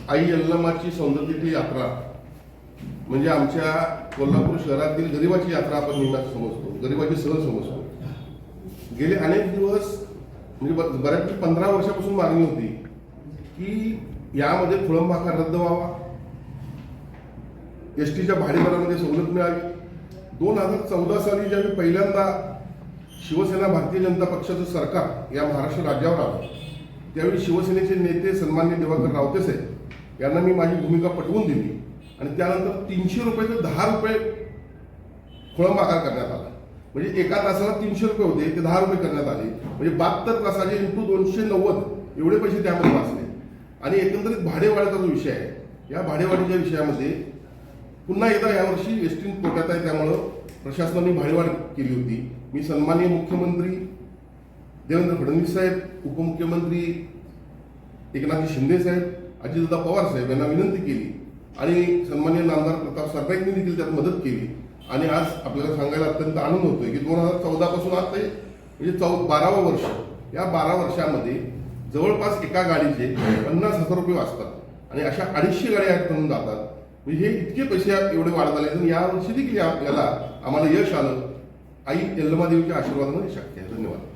आई यल्लमाची सौंदर्याची यात्रा म्हणजे आमच्या कोल्हापूर शहरातील गरिबाची यात्रा आपण नेहमी समजतो, गरिबाची सहल समजतो. गेले अनेक दिवस म्हणजे बऱ्यापैकी 15 वर्षापासून मागणी होती की यामध्ये खोळंबाकार रद्द व्हावा, एसटीच्या भाडेदरामध्ये सवलत मिळावी. 2014 साली ज्यावेळी पहिल्यांदा शिवसेना भारतीय जनता पक्षाचं सरकार या महाराष्ट्र राज्यावर आलं, त्यावेळी शिवसेनेचे नेते सन्माननीय दिवाकर रावते साहेब यांना मी माझी भूमिका पटवून दिली आणि त्यानंतर 300 रुपये ते 10 रुपये खोळंबाकार करण्यात आला. म्हणजे एका तासाला 300 रुपये होते ते 10 रुपये करण्यात आले. म्हणजे 72 तासाचे इंटू 290 एवढे पैसे त्यामध्ये वाचले. आणि एकंदरीत भाडेवाढीचा जो विषय आहे, या भाडेवाढीच्या विषयामध्ये पुन्हा एकदा यावर्षी एसटी तोट्यात आहे, त्यामुळं प्रशासनाने भाडेवाढ केली होती. मी सन्माननीय मुख्यमंत्री देवेंद्र फडणवीस साहेब, उपमुख्यमंत्री एकनाथ शिंदे साहेब, अजितदादा पवार साहेब यांना विनंती केली आणि सन्माननीय नामदार प्रताप सरनाईकने देखील त्यात मदत केली. आणि आज आपल्याला सांगायला अत्यंत आनंद होतोय की 2014 पासून आज ते म्हणजे 12वं वर्ष. या 12 वर्षामध्ये जवळपास एका गाडीचे 50,000 रुपये वाचतात आणि अशा 250 गाड्या ॲड करून जातात. म्हणजे हे इतके पैसे एवढे वाढत आले आणि यावर्षी देखील आपल्याला आम्हाला यश आलं. आई यल्लमादेवीच्या आशीर्वादाने शक्य आहे. धन्यवाद.